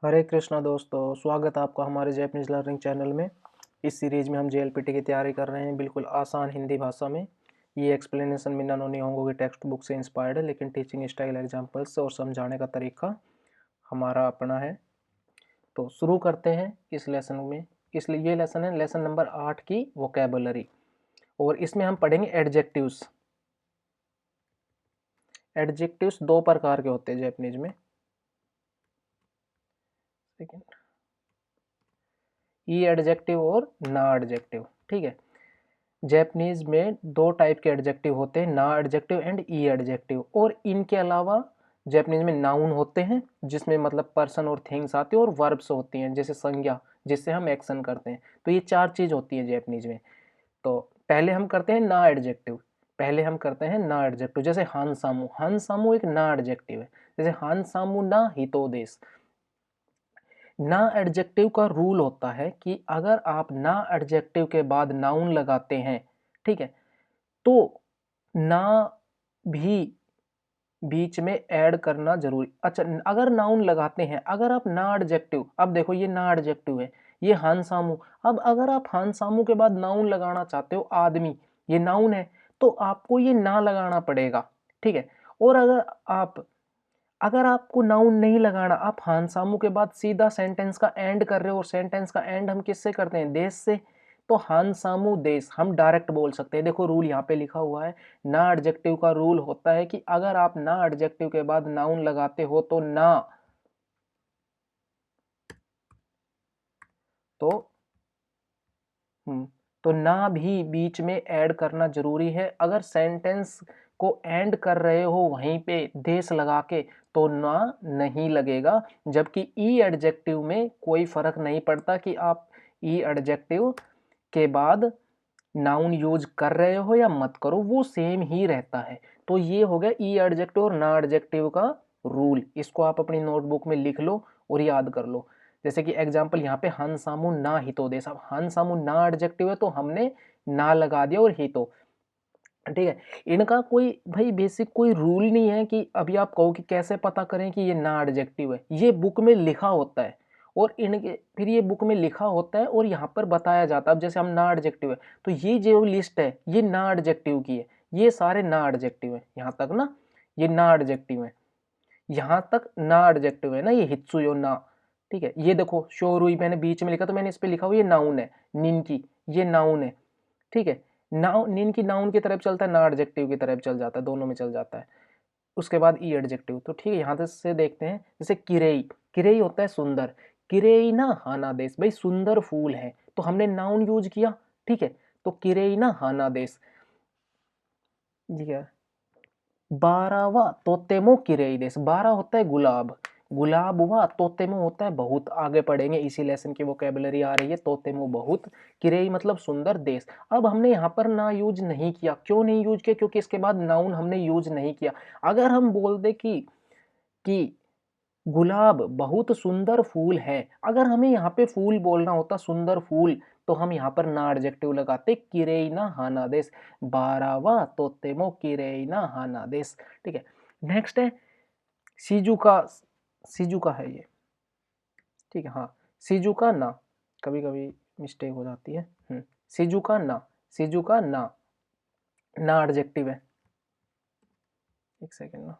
हरे कृष्णा दोस्तों, स्वागत है आपका हमारे जैपनीज लर्निंग चैनल में। इस सीरीज में हम जेएलपीटी की तैयारी कर रहे हैं बिल्कुल आसान हिंदी भाषा में। ये एक्सप्लेनेशन मिन्ना नोनी होंगो की टेक्स्ट बुक से इंस्पायर्ड है, लेकिन टीचिंग स्टाइल एग्जांपल्स और समझाने का तरीका हमारा अपना है। तो शुरू करते हैं इस लेसन में। इसलिए ये लेसन है लेसन नंबर 8 की वोकेबुलरी, और इसमें हम पढ़ेंगे एडजेक्टिव्स। एडजेक्टिव्स दो प्रकार के होते हैं जैपनीज में। ई एडजेक्टिव और ना एडजेक्टिव। ठीक है, जैपनीज में दो टाइप के एडजेक्टिव होते हैं, ना एडजेक्टिव एंड ई एडजेक्टिव। और इनके अलावा जैपनीज में नाउन होते हैं जिसमें मतलब पर्सन और थिंग्स आते हैं, और वर्ब्स होती हैं जैसे संज्ञा जिससे हम एक्शन करते हैं। तो ये चार चीज होती है जैपनीज में। तो पहले हम करते हैं ना एडजेक्टिव। जैसे हान सामू एक ना एडजेक्टिव है। जैसे हान सामू ना हितोदेश। ना एडजेक्टिव का रूल होता है कि अगर आप ना एडजेक्टिव के बाद नाउन लगाते हैं, ठीक है, तो ना भी बीच में ऐड करना जरूरी। अच्छा, अगर नाउन लगाते हैं, अगर आप ना एडजेक्टिव, अब देखो ये ना एडजेक्टिव है, ये हान सामू। अब अगर आप हान सामू के बाद नाउन लगाना चाहते हो, आदमी, ये नाउन है, तो आपको ये ना लगाना पड़ेगा। ठीक है। और अगर आपको नाउन नहीं लगाना, आप हान सामू के बाद सीधा सेंटेंस का एंड कर रहे हो, और सेंटेंस का एंड हम किससे करते हैं? देश से। तो हान सामू देश हम डायरेक्ट बोल सकते हैं। देखो रूल यहाँ पे लिखा हुआ है, ना एडजेक्टिव का रूल होता है कि अगर आप ना एडजेक्टिव के बाद नाउन लगाते हो तो तो तो ना भी बीच में ऐड करना जरूरी है। अगर सेंटेंस को एंड कर रहे हो वहीं पे देश लगा के, तो ना नहीं लगेगा। जबकि ई एडजेक्टिव में कोई फर्क नहीं पड़ता कि आप ई एडजेक्टिव के बाद नाउन यूज कर रहे हो या मत करो, वो सेम ही रहता है। तो ये हो गया ई एडजेक्टिव और ना एडजेक्टिव का रूल। इसको आप अपनी नोटबुक में लिख लो और याद कर लो। जैसे कि एग्जाम्पल यहाँ पे हन सामू ना हितोदेश। अब हन सामू ना एडजेक्टिव है तो हमने ना लगा दिया और हितो। ठीक है। इनका कोई भाई बेसिक कोई रूल नहीं है कि अभी आप कहो कि कैसे पता करें कि ये ना एडजेक्टिव है। ये बुक में लिखा होता है, और इनके फिर ये बुक में लिखा होता है और यहाँ पर बताया जाता है। अब जैसे हम ना एडजेक्टिव है, तो ये जो लिस्ट है ये ना एडजेक्टिव की है, ये सारे ना एडजेक्टिव है यहाँ तक ना, ये ना एडजेक्टिव है, यहाँ तक ना एडजेक्टिव है ना, ये हित्सुयो ना। ठीक है, ये देखो शोरुई मैंने बीच में लिखा तो मैंने इस पे लिखा हुआ ये नाउन है। निनकी ये नाउन है। ठीक है, नाउन निन की नाउन की तरफ चलता है, ना एडजेक्टिव की तरफ चल जाता है, दोनों में चल जाता है। उसके बाद ई एडजेक्टिव। तो ठीक है, यहाँ से देखते हैं। जैसे किरेई, किरेई होता है सुंदर। किरेई ना हाना देश, भाई सुंदर फूल है, तो हमने नाउन यूज किया। ठीक है, तो किरेई ना हाना देश। ठीक है, बारावा तोतेमो किरेई देश। बारह होता है गुलाब, गुलाब हुआ। तोतेमो होता है बहुत, आगे पढ़ेंगे इसी लेसन की वोकेबुलरी आ रही है। तोतेमो बहुत, किरेई मतलब सुंदर देश। अब हमने यहाँ पर ना यूज नहीं किया। क्यों नहीं यूज किया? क्योंकि इसके बाद नाउन हमने यूज नहीं किया। अगर हम बोल दे कि गुलाब बहुत सुंदर फूल है, अगर हमें यहाँ पे फूल बोलना होता, सुंदर फूल, तो हम यहाँ पर ना एडजेक्टिव लगाते, किरेइना हाना देश। बारावा तोतेमो किरेइना हाना देश। ठीक है, नेक्स्ट है सीजुका। सीजुका है ये। ठीक है, हाँ, सीजुका ना, कभी कभी मिस्टेक हो जाती है। सीजुका ना, सीजुका ना, ना एडजेक्टिव है। एक सेकेंड ना।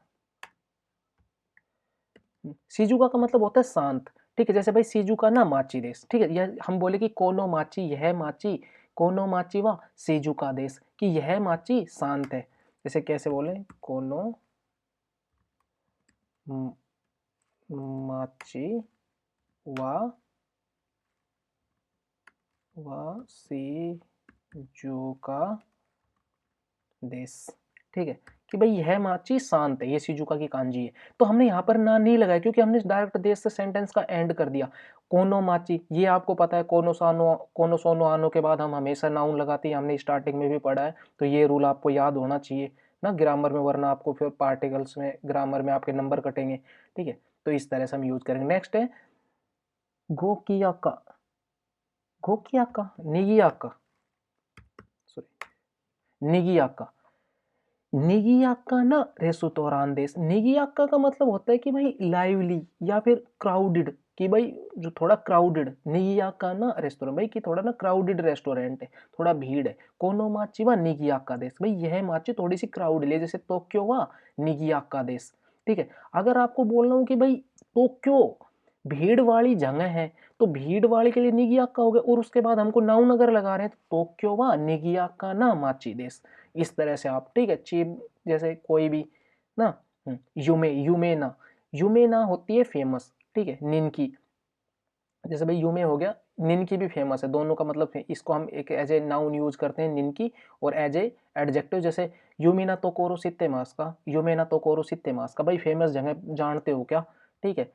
सीजुका का मतलब होता है शांत। ठीक है, जैसे भाई सीजुका ना माची देश। ठीक है, यह हम बोले कि कोनो माची, यह माची, कोनो माची वा सीजुका देश, कि यह माची शांत है। जैसे कैसे बोले? कोनो माची वा सीजुका देश। ठीक है, कि भाई यह माची शांत है, ये शिजुका की कांजी है। तो हमने यहाँ पर ना नहीं लगाया क्योंकि हमने डायरेक्ट देश से सेंटेंस का एंड कर दिया। कोनो माची, ये आपको पता है, कोनो सानो, कोनो सोनो आनो के बाद हम हमेशा नाउन लगाते हैं, हमने स्टार्टिंग में भी पढ़ा है। तो ये रूल आपको याद होना चाहिए ना ग्रामर में, वरना आपको फिर पार्टिकल्स में, ग्रामर में आपके नंबर कटेंगे। ठीक है, तो इस तरह से हम यूज करेंगे। नेक्स्ट है गोकियाका। गोकियाका, निगियाका, सॉरी, निगियाका। निगियाका ना रेसुतोरान देश। निगियाका का मतलब होता है कि भाई लाइवली या फिर क्राउडेड। कि भाई जो थोड़ा क्राउडेड निगियाका ना रेस्टोरेंट, भाई कि थोड़ा ना क्राउडेड रेस्टोरेंट है, थोड़ा भीड़ है। कोनो माची वा निगियाका देश, भाई यह माची थोड़ी सी क्राउड है, जैसे टोक्यो वा निगियाका देश। ठीक है, अगर आपको बोलना हो कि भाई टोक्यो भीड़ वाली जगह है तो भीड़ वाले के लिए निगियाका हो गया, और उसके बाद हमको नाउन अगर लगा रहे हैं तो टोक्यो वा निगियाका ना माची देश, इस तरह से आप। ठीक है, चीप जैसे कोई भी ना, युमे युमे ना, युमे ना होती है फेमस। ठीक है, निनकी, जैसे भाई युमे हो गया, निनकी भी फेमस है, दोनों का मतलब इसको हम एक एज ए नाउन यूज करते हैं निनकी, और एज ए एडजेक्टिव जैसे युमिना तोकोरो सित्तेमास का, युमेना तोकोरो सित्तेमास का, भाई फेमस जगह जानते हो क्या। ठीक है,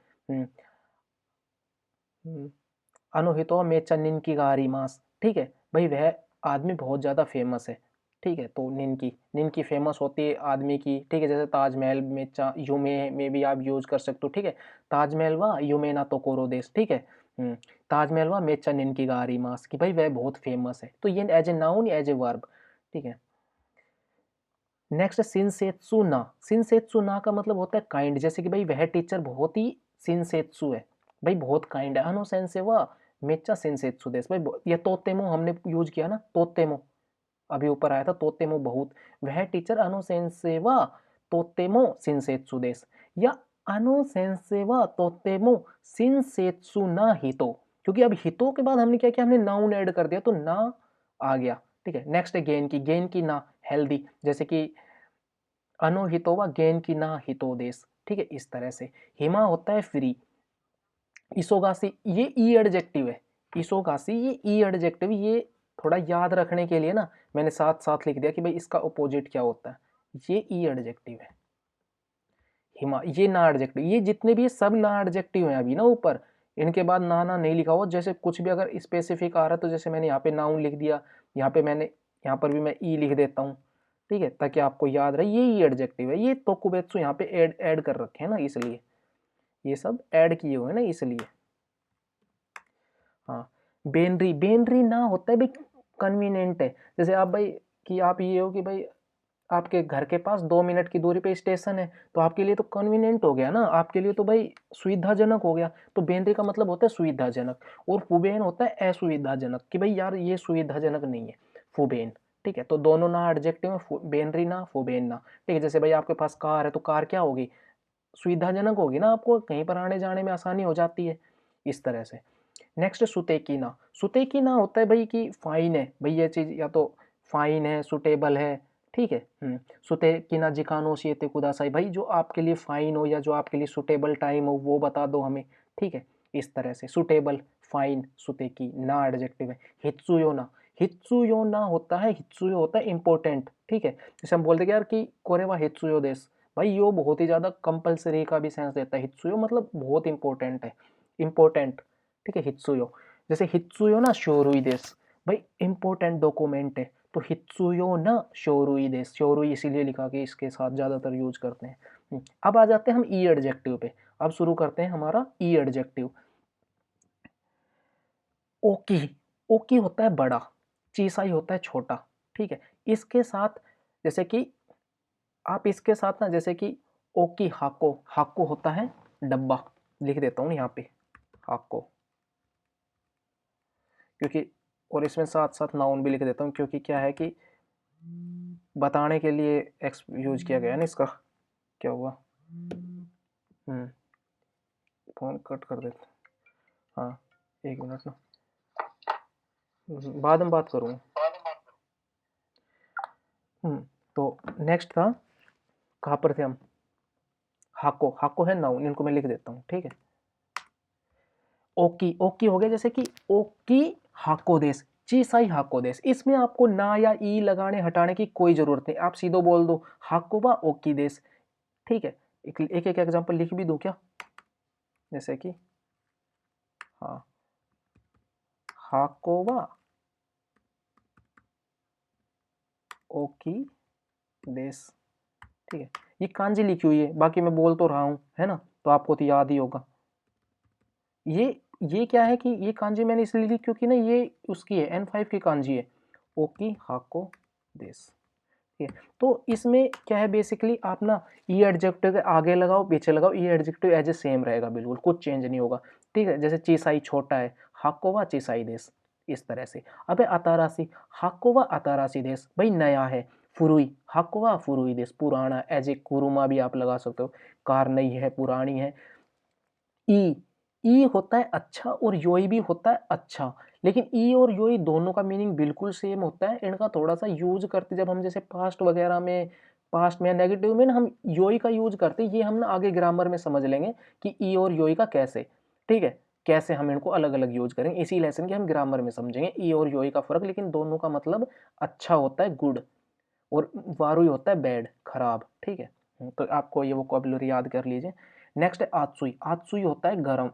अनोहितो मेचा निनकी गा आरिमास। ठीक है, भाई वह आदमी बहुत ज़्यादा फेमस है। ठीक है, तो निनकी निनकी फेमस होती है आदमी की। ठीक है, जैसे ताजमहल मेचा युमे में भी आप यूज कर सकते हो। ठीक है, ताजमहल वा युमे ना तोकोरो देश। ठीक है, ताजमहल वा मेचा निनकी गा आरिमास, कि भाई वह बहुत फेमस है। तो ये as a noun as a verb. ठीक है, नेक्स्ट सिनसेत्सु ना। सिनसेत्सु ना का मतलब होता है काइंड, जैसे कि भाई वह टीचर बहुत ही सिनसेत्सु है, भाई बहुत काइंड है। अनो सेंसे वा मेच्चा सिनसेत्सु देस, भाई ये तोतेमो हमने यूज किया ना, तोतेमो अभी ऊपर आया था, तोतेमो बहुत, वह टीचर अनो सेंसे वा तोतेमो सिनसेत्सु देस, या अनो सेंसे वा तोतेमो सिनसेत्सु ना हितो, क्योंकि अब हितो के बाद हमने क्या किया, हमने नाउन ऐड कर दिया तो ना आ गया। ठीक है, नेक्स्ट है गेन की ना हेल्दी, जैसे कि अनोहितो व गेन की ना हितो देश। ठीक है, इस तरह से। हिमा होता है फ्री, इसोगासी ये ई एडजेक्टिव है, इसोगासी ये ई एडजेक्टिव, ये थोड़ा याद रखने के लिए ना मैंने साथ साथ लिख दिया कि भाई इसका अपोजिट क्या होता है, ये ई एडजेक्टिव है। हिमा ये ना एडजेक्टिव, ये जितने भी सब ना एडजेक्टिव हैं अभी ना ऊपर, इनके बाद ना ना नहीं लिखा हुआ, जैसे कुछ भी अगर स्पेसिफिक आ रहा है तो जैसे मैंने यहाँ पे नाउन लिख दिया, यहाँ पे मैंने यहाँ पर भी मैं ई लिख देता हूँ। ठीक है, ताकि आपको याद रहे ये ई एडजेक्टिव है, ये तोकुबेत्सु यहाँ पे ऐड कर रखे हैं ना, इसलिए ये सब ऐड किए हुए हैं ना, इसलिए। हाँ, बेनरी, बेनरी ना होता है भाई कन्वीनियंट है, जैसे आप भाई कि आप ये हो कि भाई आपके घर के पास 2 मिनट की दूरी पे स्टेशन है, तो आपके लिए तो कन्वीनियंट हो गया ना, आपके लिए तो भाई सुविधाजनक हो गया। तो बेनरी का मतलब होता है सुविधाजनक, और फुबेन होता है असुविधाजनक, कि भाई यार ये सुविधाजनक नहीं है, फुबेन। ठीक है, तो दोनों ना एडजेक्टिव में, बेनरी ना फुबेन ना। ठीक है, जैसे भाई आपके पास कार है तो कार क्या होगी, सुविधाजनक होगी ना, आपको कहीं पर आने जाने में आसानी हो जाती है, इस तरह से। नेक्स्ट सुतेकीना, सुतेकीना होता है भाई कि फाइन है, भाई ये चीज या तो फाइन है, सुटेबल है। ठीक है, सुतेकीना जिकानो शिएते कुदासाई, भाई जो आपके लिए फाइन हो या जो आपके लिए सुटेबल टाइम हो वो बता दो हमें। ठीक है, इस तरह से सुटेबल, फाइन, सुतेकी ना एडजेक्टिव है। हित्सुयो ना, हित्सुयो ना होता है, हित्सुयो होता है इंपॉर्टेंट। ठीक है, जैसे हम बोलते हैं यार कि कोरेवा हित्सुयो देस, भाई यो बहुत ही ज्यादा कंपलसरी का भी सेंस देता है, हित्सुयो मतलब बहुत इंपॉर्टेंट है, इंपॉर्टेंट। ठीक है, हित्सुयो, जैसे हित्सुयो ना शोरुई देस, भाई इंपॉर्टेंट डॉक्यूमेंट है, तो हित्सुयो ना शोरुई देस, शोरुई इसीलिए लिखा के इसके साथ ज्यादातर यूज करते हैं। अब आ जाते हैं हम ई एडजेक्टिव पे, अब शुरू करते हैं हमारा ई एडजेक्टिव। ओकी, ओकी होता है बड़ा, चीसाई होता है छोटा। ठीक है, इसके साथ जैसे कि आप इसके साथ ना, जैसे कि ओकी हाको, हाको होता है डब्बा, लिख देता हूँ यहाँ पे हाको, क्योंकि और इसमें साथ साथ नाउन भी लिख देता हूँ, क्योंकि क्या है कि बताने के लिए एक्स यूज किया गया है ना इसका। क्या हुआ, फोन कट कर देते, हाँ 1 मिनट ना, बाद में बात करूँगा। तो नेक्स्ट था, कहाँ पर थे हम, हाको, हाको है नाउन, इनको मैं लिख देता हूँ। ठीक है, ओकी, ओकी हो गया, जैसे कि ओकी हाको देश, चीसाई हाको देश, इसमें आपको ना या ई लगाने हटाने की कोई जरूरत नहीं, आप सीधो बोल दो हाको वा ओकी देश। ठीक है, एक एक एग्जांपल लिख भी दूं क्या, जैसे कि हाँ, हाको वा ओकी देश। ठीक है, ये कांजी लिखी हुई है, बाकी मैं बोल तो रहा हूँ है ना, तो आपको तो याद ही होगा। ये क्या है कि ये कांजी मैंने इसलिए लिखी क्योंकि ना ये उसकी है N5 की कांजी है, ओकी हाको देश। ठीक है, तो इसमें क्या है बेसिकली आप ना ई एडजेक्टिव के आगे लगाओ पीछे लगाओ, ई एडजेक्टिव एज ए सेम रहेगा, बिल्कुल कुछ चेंज नहीं होगा। ठीक है, जैसे चीसाई छोटा है, हाकोवा चिसाई देस, इस तरह से। अबे अतारासी, हाकोवा अतारासी देस, भाई नया है। फुरुई, हाकोवा फुरुई देस, पुराना, एज ए कुरुमा भी आप लगा सकते हो, कार नई है पुरानी है। ई, ई होता है अच्छा और योई भी होता है अच्छा, लेकिन ई और योई दोनों का मीनिंग बिल्कुल सेम होता है। इनका थोड़ा सा यूज करते जब हम जैसे पास्ट वगैरह में, पास्ट में या नेगेटिव में ना हम योई का यूज करते हैं, ये हम ना आगे ग्रामर में समझ लेंगे कि ई और योई का कैसे, ठीक है, कैसे हम इनको अलग अलग यूज करेंगे, इसी लेसन के हम ग्रामर में समझेंगे ई और योई का फर्क। लेकिन दोनों का मतलब अच्छा होता है गुड, और वारुई होता है बैड खराब। ठीक है, तो आपको ये वोकैबुलरी याद कर लीजिए। नेक्स्ट है आत्सुई, आत्सुई होता है गर्म,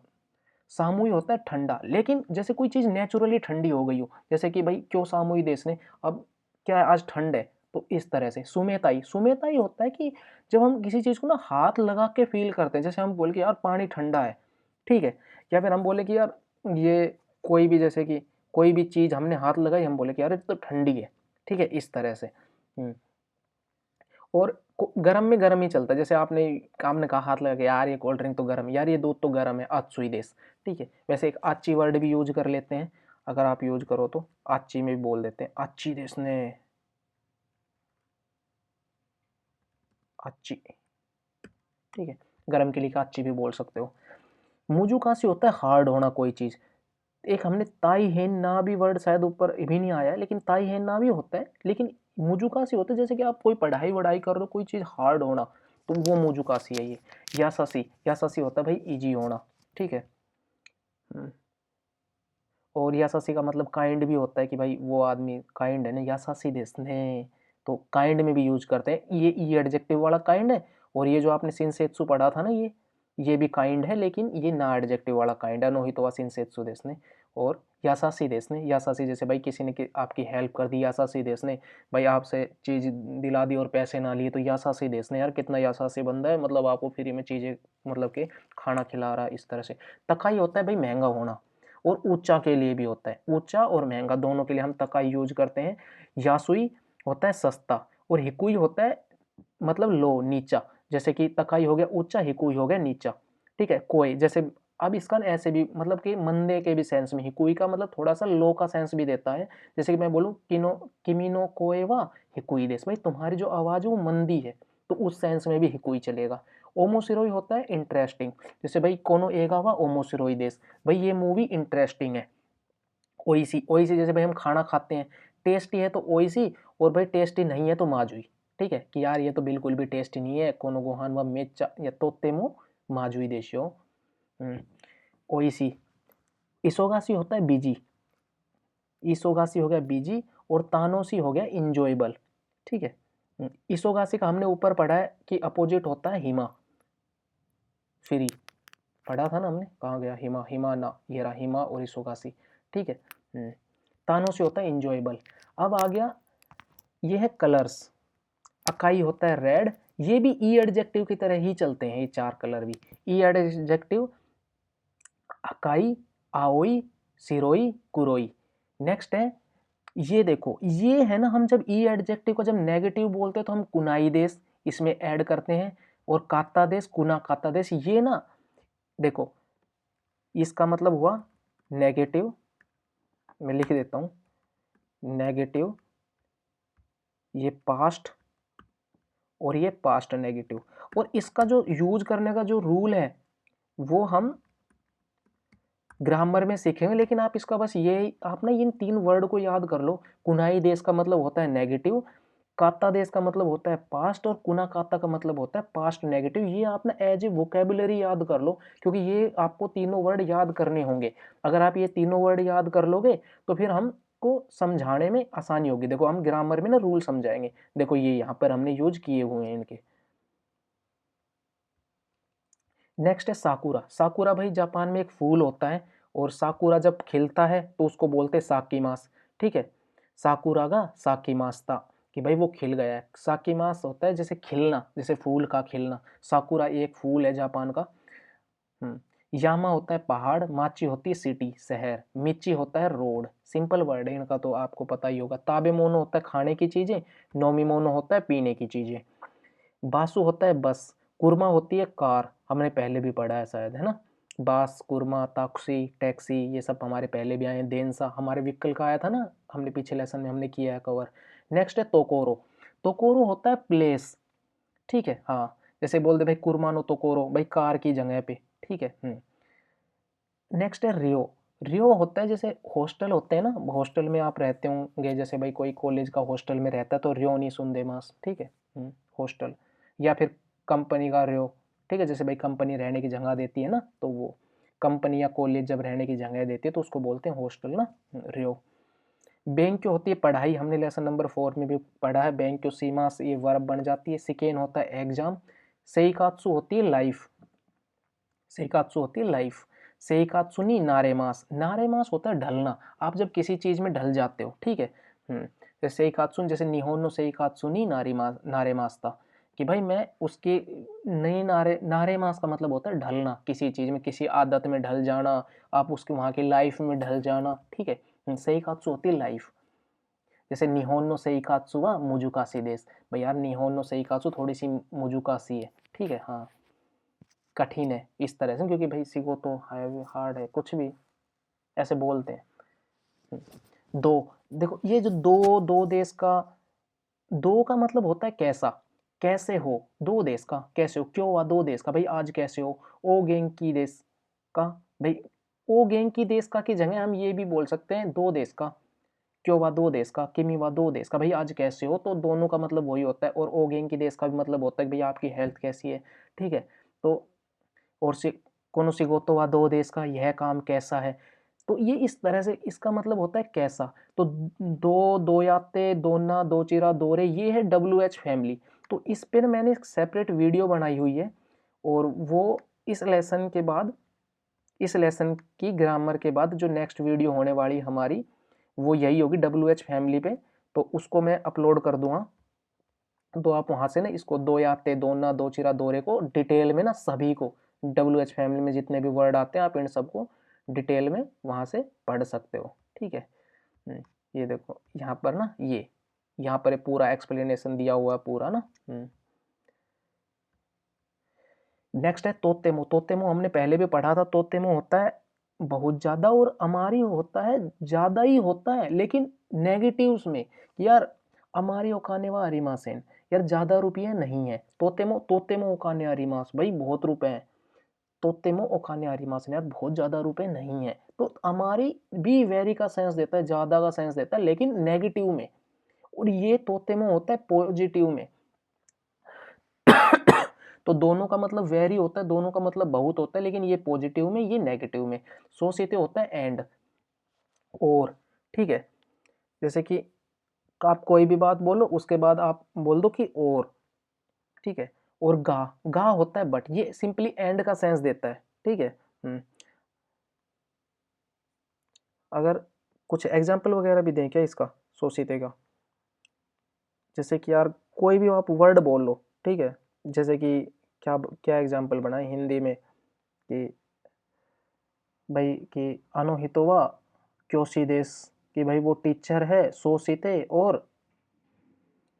सामुई होता है ठंडा। लेकिन जैसे कोई चीज़ नेचुरली ठंडी हो गई हो, जैसे कि भाई क्यों सामुई देश ने, अब क्या है आज ठंड है, तो इस तरह से। सुमेताई, सुमेताई होता है कि जब हम किसी चीज़ को ना हाथ लगा के फील करते हैं, जैसे हम बोले कि यार पानी ठंडा है, ठीक है, या फिर हम बोले कि यार ये कोई भी, जैसे कि कोई भी चीज़ हमने हाथ लगाई, हम बोले कि यार ये तो ठंडी है, ठीक है, इस तरह से। और गर्म में गर्म ही चलता है, जैसे आपने कहा हाथ लगा के यार ये कोल्ड ड्रिंक तो गर्म है, यार ये दूध तो गर्म है, आत्सुई देस। ठीक है, वैसे एक आची वर्ड भी यूज कर लेते हैं, अगर आप यूज करो तो आची में भी बोल देते हैं, आची देस ने, आची। ठीक है, गर्म के लिए आची भी बोल सकते हो। मुजुकासी होता है हार्ड होना कोई चीज़। एक हमने ताई हेन ना भी वर्ड शायद ऊपर भी नहीं आया है, लेकिन ताई हेन ना भी होता है, लेकिन मुजुकासी होता है जैसे कि आप कोई पढ़ाई वढ़ाई कर रहे हो, कोई चीज़ हार्ड होना, तो वो मुजुकासी है ये। यासासी, यासासी होता है भाई इजी होना। ठीक है, और यासासी का मतलब काइंड भी होता है कि भाई वो आदमी काइंड है ना, यासासी देसने, तो काइंड में भी यूज करते हैं। ये ई एडजेक्टिव वाला काइंड है, और ये जो आपने सिंसेत्सु पढ़ा था ना, ये भी काइंड है, लेकिन ये ना एडजेक्टिव वाला काइंड है, नोहितो वा सिंसेत्सु देसने। और यासासी देसने, यासासी जैसे भाई किसी ने आपकी हेल्प कर दी, यासासी देसने, भाई आपसे चीज़ दिला दी और पैसे ना लिए, तो यासासी देसने, यार कितना यासासी बंदा है, मतलब आपको फ्री में चीज़ें, मतलब कि खाना खिला रहा है, इस तरह से। तकाई होता है भाई महंगा होना, और ऊंचा के लिए भी होता है, ऊंचा और महंगा दोनों के लिए हम तकाई यूज करते हैं। यासुई होता है सस्ता, और हिकुई होता है मतलब लो नीचा, जैसे कि तकाई हो गया ऊंचा, हिकुई हो गया नीचा। ठीक है, कोई जैसे, अब इसका ऐसे भी मतलब कि मंदे के भी सेंस में हिकुई का मतलब थोड़ा सा लो का सेंस भी देता है। जैसे कि मैं बोलूँ किनो किमिनो कोए वा हिकुई देस, भाई तुम्हारी जो आवाज़ है वो मंदी है, तो उस सेंस में भी हिकुई चलेगा। ओमोसिरोई होता है इंटरेस्टिंग, जैसे भाई कोनो एगा वा ओमोसिरोई देस, भाई ये मूवी इंटरेस्टिंग है। ओईसी, ओईसी जैसे भाई हम खाना खाते हैं, टेस्टी है तो ओईसी, और भाई टेस्टी नहीं है तो माजुई। ठीक है, कि यार ये तो बिल्कुल भी टेस्टी नहीं है, कोनो गोहान वा मेच्चा या तोत्तेमो माजुई देशियो। ओईसी। इसोगासी होता है बिजी, इसोगासी हो गया बिजी, और तानोसी हो गया इंजॉयबल। ठीक है, इसोगासी का हमने ऊपर पढ़ा है कि अपोजिट होता है हिमा, फ्री, पढ़ा था ना हमने, कहाँ गया हिमा, हिमा ना, ये रहा हिमा और इसोगासी। ठीक है, तानो से होता है इंजॉयबल। अब आ गया, ये है कलर्स। अकाई होता है रेड, ये भी ई एडजेक्टिव की तरह ही चलते हैं, ये चार कलर भी ई एडजेक्टिव, अकाई, आओई, सिरोई, कुरोई। नेक्स्ट है, ये देखो, ये है ना, हम जब ई एडजेक्टिव को जब नेगेटिव बोलते हैं तो हम कुनाई देश इसमें ऐड करते हैं, और काता देश, कुना काता देश, ये ना देखो, इसका मतलब हुआ नेगेटिव, मैं लिख देता हूँ, नेगेटिव, ये पास्ट, और ये पास्ट नेगेटिव। और इसका जो यूज करने का जो रूल है वो हम ग्रामर में सीखेंगे, लेकिन आप इसका बस ये, आप ना इन तीन वर्ड को याद कर लो। कुनाई देश का मतलब होता है नेगेटिव, काता देश का मतलब होता है पास्ट, और कुना काता का मतलब होता है पास्ट नेगेटिव। ये आप ना एज ए वोकेबुलरी याद कर लो, क्योंकि ये आपको तीनों वर्ड याद करने होंगे। अगर आप ये तीनों वर्ड याद कर लोगे तो फिर हमको समझाने में आसानी होगी। देखो हम ग्रामर में ना रूल समझाएंगे, देखो ये यहाँ पर हमने यूज किए हुए हैं इनके। नेक्स्ट है साकुरा। साकुरा भाई जापान में एक फूल होता है, और साकुरा जब खिलता है तो उसको बोलते हैं साकीमास। ठीक है, साकुरा का साकीमास्ता, कि भाई वो खिल गया है। साकीमास होता है जैसे खिलना, जैसे फूल का खिलना। साकुरा एक फूल है जापान का। यामा होता है पहाड़, माची होती है सिटी शहर, मिची होता है रोड। सिंपल वर्ड है इनका तो आपको पता ही होगा। ताबे मोनो होता है खाने की चीजें, नोमी मोनो होता है पीने की चीजें। बासु होता है बस, कुरमा होती है कार, हमने पहले भी पढ़ा है शायद, है ना। बास, कुरमा, ताक्सी, टैक्सी, ये सब हमारे पहले भी आए हैं। देनसा हमारे व्हीकल का आया था ना, हमने पीछे लेसन में हमने किया है कवर। नेक्स्ट है तोकोरो। तोकोरो होता है प्लेस, ठीक है। हाँ, जैसे बोल दे भाई कुरमानो तोकोरो, भाई कार की जगह पे, ठीक है। नेक्स्ट है रियो। रियो होता है जैसे हॉस्टल होते हैं ना, हॉस्टल में आप रहते होंगे, जैसे भाई कोई कॉलेज का हॉस्टल में रहता है तो रियो नहीं सुनदे मास, ठीक है। हॉस्टल, या फिर कंपनी का रियो, ठीक है। जैसे भाई कंपनी रहने की जगह देती है ना, तो वो कंपनी या कॉलेज जब रहने की जगह देती है तो उसको बोलते हैं हॉस्टल ना, रियो। बैंक क्यों होती है पढ़ाई, हमने लेसन नंबर 4 में भी पढ़ा है। बैंक क्यों सीमास, ये वर्ब बन जाती है। सिकेन होता है एग्जाम। सेइकात्सु होती है लाइफ, सेइकात्सु होती है लाइफ। सेइकात्सु नहीं नारेमास, नारेमास होता है ढलना, आप जब किसी चीज में ढल जाते हो, ठीक है। जैसे सेइकात्सु, जैसे निहोनो सेइकात्सु नहीं नारीमास, नारेमास था कि भाई मैं उसकी नई नारेमास का मतलब होता है ढलना, किसी चीज में, किसी आदत में ढल जाना, आप उसके वहां की लाइफ में ढल जाना, ठीक है। सेइकात्सु होती है लाइफ। जैसे निहोनो सेइकात्सु वा मुजुकासी देस, भाई यार निहोनो सेइकात्सु थोड़ी सी मुजुकासी है, ठीक है। हाँ, कठिन है इस तरह से, क्योंकि भाई सिगो तो हार्ड है, कुछ भी ऐसे बोलते हैं। दो, देखो ये जो दो, दो देश का, दो का मतलब होता है कैसा, कैसे हो, दो देश का कैसे हो, क्यों हुआ दो देश का, भाई आज कैसे हो। ओ गेंग की देश का, भाई ओ गेंग की देश का की जगह हम ये भी बोल सकते हैं दो देश का, क्यों हुआ दो देश का, किमी हुआ दो देश का, भाई आज कैसे हो, तो दोनों का मतलब वही होता है। और ओ गेंग की देश का भी मतलब होता है कि भाई आपकी हेल्थ कैसी है, ठीक है। तो और कोनो सिगोतो वा दो देश का, यह काम कैसा है, तो ये इस तरह से इसका मतलब होता है कैसा। तो दो, दो याते, दोना, दो चिरा, दो रे, ये है WH फैमिली। तो इस पे ना मैंने एक सेपरेट वीडियो बनाई हुई है, और वो इस लेसन के बाद, इस लेसन की ग्रामर के बाद जो नेक्स्ट वीडियो होने वाली हमारी, वो यही होगी WH फैमिली पे। तो उसको मैं अपलोड कर दूंगा, तो आप वहां से ना इसको दो याते, दोना, दो चिरा, दोरे को डिटेल में ना सभी को, WH फैमिली में जितने भी वर्ड आते हैं आप इन सबको डिटेल में वहां से पढ़ सकते हो, ठीक है। ये देखो यहाँ पर ना, ये यहाँ पर पूरा एक्सप्लेनेशन दिया हुआ है पूरा ना। नेक्स्ट है तोतेमो। तोतेमो हमने पहले भी पढ़ा था। तोतेमो होता है बहुत ज्यादा, और अमारी होता है ज्यादा ही होता है, लेकिन नेगेटिव्स में, यार अमारी ओकाने वा अरिमासेन, यार ज्यादा रुपये नहीं है। तोतेमो, तोतेमो ओकाने अरिमास, भाई बहुत रुपए हैं। तोतेमो ओकाने अरिमासेन, यार बहुत ज्यादा रुपए नहीं है। तो अमारी भी वेरी का सेंस देता है, ज्यादा का सेंस देता है, लेकिन नेगेटिव में। और ये तोतेमो होता है पॉजिटिव में। तो दोनों का मतलब वेरी होता है, दोनों का मतलब बहुत होता है, लेकिन ये पॉजिटिव में, ये नेगेटिव में। सो सीते होता है एंड, और, ठीक है। जैसे कि आप कोई भी बात बोलो, उसके बाद आप बोल दो कि और, ठीक है। और गा, गा होता है बट, ये सिंपली एंड का सेंस देता है, ठीक है। अगर कुछ एग्जाम्पल वगैरह भी दें क्या इसका, सोचते का, जैसे कि यार कोई भी आप वर्ड बोल लो, ठीक है। जैसे कि क्या क्या एग्जाम्पल बनाए हिंदी में, कि भाई कि अनोहितोवा क्योशी देस, कि भाई वो टीचर है सोशीते, और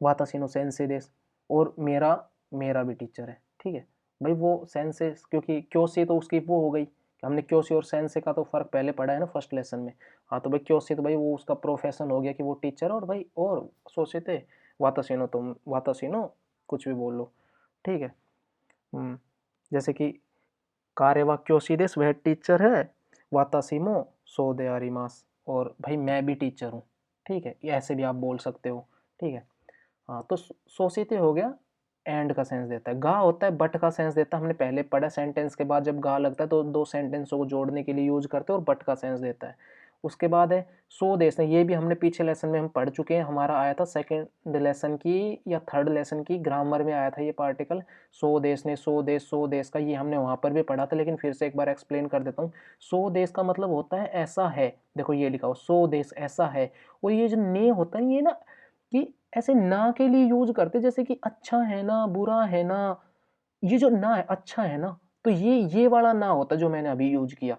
वातासिनो सेंसे देस, और मेरा, मेरा भी टीचर है, ठीक है। भाई वो सेंसे, क्योंकि क्योशी तो उसकी वो हो गई, हमने क्योशी और सेंसे का तो फर्क पहले पढ़ा है ना फर्स्ट लेसन में। हाँ, तो भाई क्योशी तो भाई वो उसका प्रोफेशन हो गया कि वो टीचर, और भाई और सोशीते वातासिनो, तुम वातासिनो कुछ भी बोल लो, ठीक है। जैसे कि कारेवा क्योशिदेस, वह टीचर है, वातासीमो सो दे आरिमास, और भाई मैं भी टीचर हूँ, ठीक है। ये ऐसे भी आप बोल सकते हो, ठीक है। हाँ, तो सोसीते हो गया, एंड का सेंस देता है। गा होता है बट का सेंस देता है, हमने पहले पढ़ा, सेंटेंस के बाद जब गा लगता है तो दो सेंटेंसों को जोड़ने के लिए यूज करते हैं, और बट का सेंस देता है। उसके बाद है सो देश, ये भी हमने पीछे लेसन में हम पढ़ चुके हैं, हमारा आया था सेकेंड लेसन की या थर्ड लेसन की ग्रामर में आया था ये पार्टिकल। सो देश ने, सो देश, सो देश का, ये हमने वहां पर भी पढ़ा था, लेकिन फिर से एक बार एक्सप्लेन कर देता हूँ। सो देश का मतलब होता है ऐसा है, देखो ये लिखा हो सो देश ऐसा है। और ये जो ने होता है, ये ना कि ऐसे ना के लिए यूज करते, जैसे कि अच्छा है ना, बुरा है ना, ये जो ना है अच्छा है ना, तो ये वाला ना होता जो मैंने अभी यूज किया।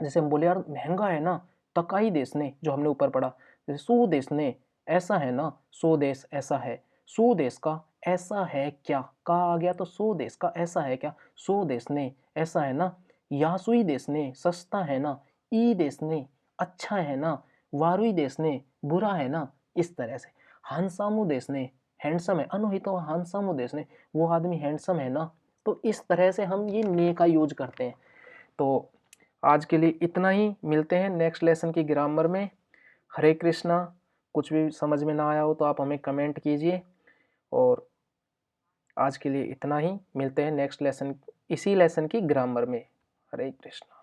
जैसे हम बोले यार महंगा है ना, तकाई देश ने, जो हमने ऊपर पढ़ा, जैसे सो देश ने, ऐसा है ना, सो देश ऐसा है, सो देश का ऐसा है क्या, का आ गया तो सो देश का ऐसा है क्या, सो देश ने ऐसा है ना, यासुई देश ने सस्ता है ना, ई देश ने अच्छा है ना, वारुई देश ने बुरा है ना। इस तरह से हांसामू देश ने हैंडसम है, अनुहित हांसामू देश ने वो आदमी हैंडसम है ना। तो इस तरह से हम ये ने का यूज करते हैं। तो आज के लिए इतना ही, मिलते हैं नेक्स्ट लेसन की ग्रामर में। हरे कृष्णा। कुछ भी समझ में ना आया हो तो आप हमें कमेंट कीजिए, और आज के लिए इतना ही, मिलते हैं नेक्स्ट लेसन, इसी लेसन की ग्रामर में। हरे कृष्णा।